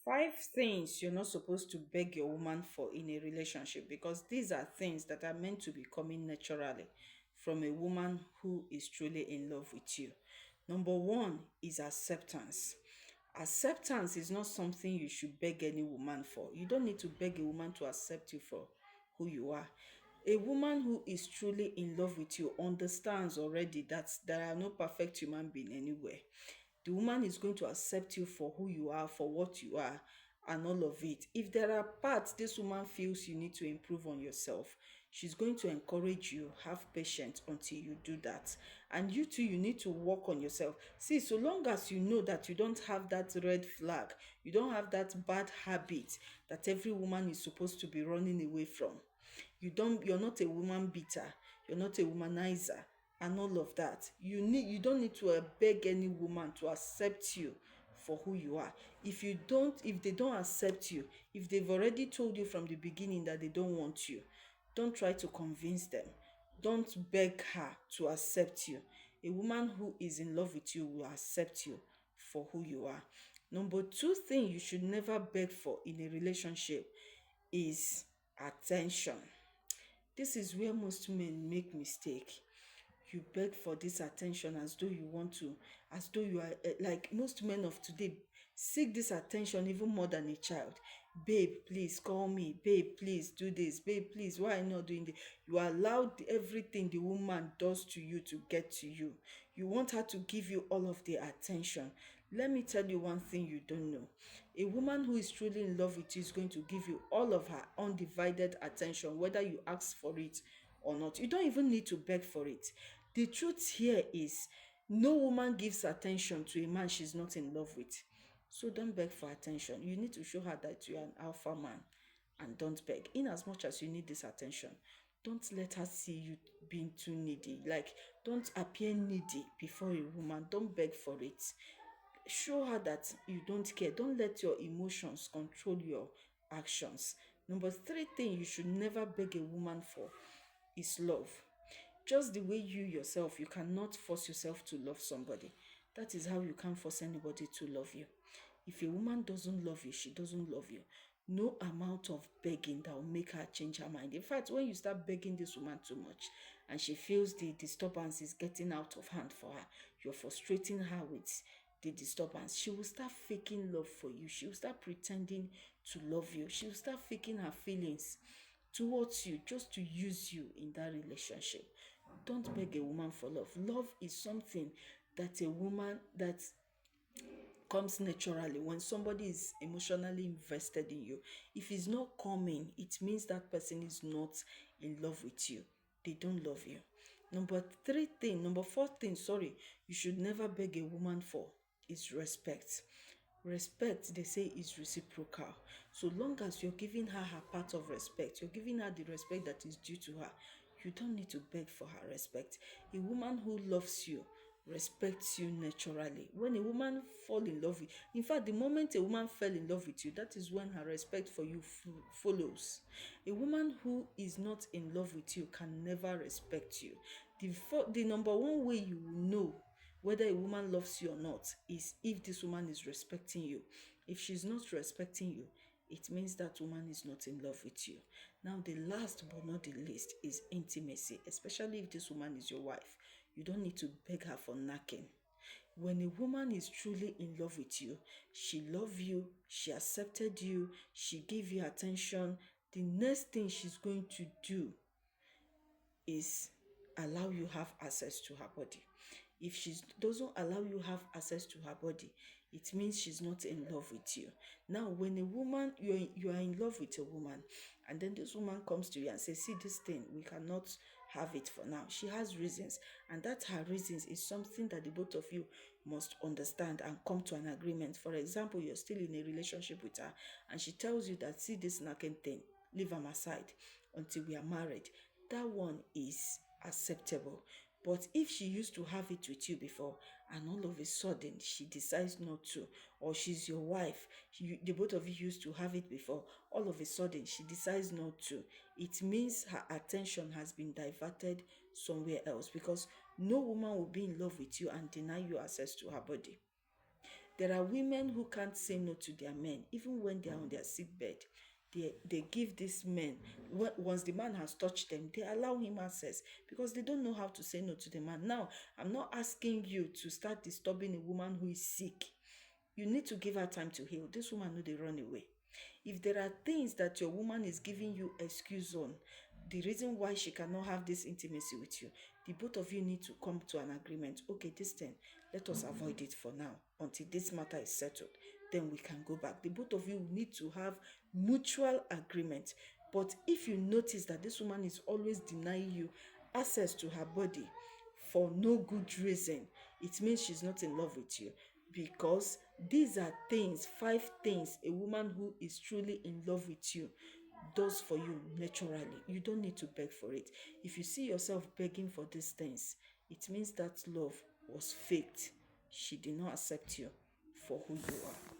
Five things you're not supposed to beg your woman for in a relationship, because these are things that are meant to be coming naturally from a woman who is truly in love with you. Number one is acceptance. Acceptance is not something you should beg any woman for. You don't need to beg a woman to accept you for who you are. A woman who is truly in love with you understands already that there are no perfect human being anywhere. The woman is going to accept you for who you are, for what you are, and all of it. If there are parts this woman feels you need to improve on yourself, she's going to encourage you. Have patience until you do that. And you too, you need to work on yourself. See, so long as you know that you don't have that red flag, you don't have that bad habit that every woman is supposed to be running away from. You're not a woman beater, you're not a womanizer, and all of that. You don't need to beg any woman to accept you for who you are. If they don't accept you, if they've already told you from the beginning that they don't want you, don't try to convince them. Don't beg her to accept you. A woman who is in love with you will accept you for who you are. Number two thing you should never beg for in a relationship is attention. This is where most men make mistake. You beg for this attention as though you want to, as though you are like most men of today seek this attention even more than a child. Babe, please call me. Babe, please do this. Babe, please, why are you not doing this? You allow everything the woman does to you to get to you. You want her to give you all of the attention. Let me tell you one thing you don't know. A woman who is truly in love with you is going to give you all of her undivided attention, whether you ask for it or not. You don't even need to beg for it. The truth here is no woman gives attention to a man she's not in love with. So don't beg for attention. You need to show her that you are an alpha man, and don't beg. In as much as you need this attention, don't let her see you being too needy. Like, don't appear needy before a woman. Don't beg for it. Show her that you don't care. Don't let your emotions control your actions. Number three thing you should never beg a woman for is love. Just the way you yourself, you cannot force yourself to love somebody. That is how you can't force anybody to love you. If a woman doesn't love you, she doesn't love you. No amount of begging that will make her change her mind. In fact, when you start begging this woman too much and she feels the disturbance is getting out of hand for her, you're frustrating her with the disturbance, she will start faking love for you. She will start pretending to love you. She will start faking her feelings towards you just to use you in that relationship. Don't beg a woman for love. Love is something that comes naturally when somebody is emotionally invested in you. If it's not coming, it means that person is not in love with you. They don't love you. Number four thing, sorry, you should never beg a woman for is respect. Respect, they say, is reciprocal. So long as you're giving her her part of respect, you're giving her the respect that is due to her, you don't need to beg for her respect. A woman who loves you respects you naturally. When a woman fall in love with, in fact, the moment a woman fell in love with you, that is when her respect for you follows. A woman who is not in love with you can never respect you. The number one way you will know whether a woman loves you or not is if this woman is respecting you. If she's not respecting you, it means that woman is not in love with you. Now, the last but not the least is intimacy, especially if this woman is your wife. You don't need to beg her for knacking. When a woman is truly in love with you, she loves you, she accepted you, she gave you attention, the next thing she's going to do is allow you have access to her body. If she doesn't allow you have access to her body, it means she's not in love with you. Now, when a woman, you are in love with a woman, and then this woman comes to you and says, see, this thing, we cannot have it for now. She has reasons, and that her reasons is something that the both of you must understand and come to an agreement. For example, you're still in a relationship with her, and she tells you that, see, this knacking thing, leave them aside until we are married. That one is acceptable. But if she used to have it with you before and all of a sudden she decides not to, or she's your wife, the both of you used to have it before, all of a sudden she decides not to, it means her attention has been diverted somewhere else, because no woman will be in love with you and deny you access to her body. There are women who can't say no to their men, even when they are on their sick bed. They give these men, once the man has touched them, they allow him access because they don't know how to say no to the man. Now, I'm not asking you to start disturbing a woman who is sick. You need to give her time to heal. This woman know they run away. If there are things that your woman is giving you excuse on, the reason why she cannot have this intimacy with you, the both of you need to come to an agreement. Okay, this thing, let us avoid it for now until this matter is settled. Then we can go back. The both of you need to have mutual agreement. But if you notice that this woman is always denying you access to her body for no good reason, it means she's not in love with you. Because these are things, 5 things a woman who is truly in love with you does for you naturally. You don't need to beg for it. If you see yourself begging for these things, it means that love was faked. She did not accept you for who you are.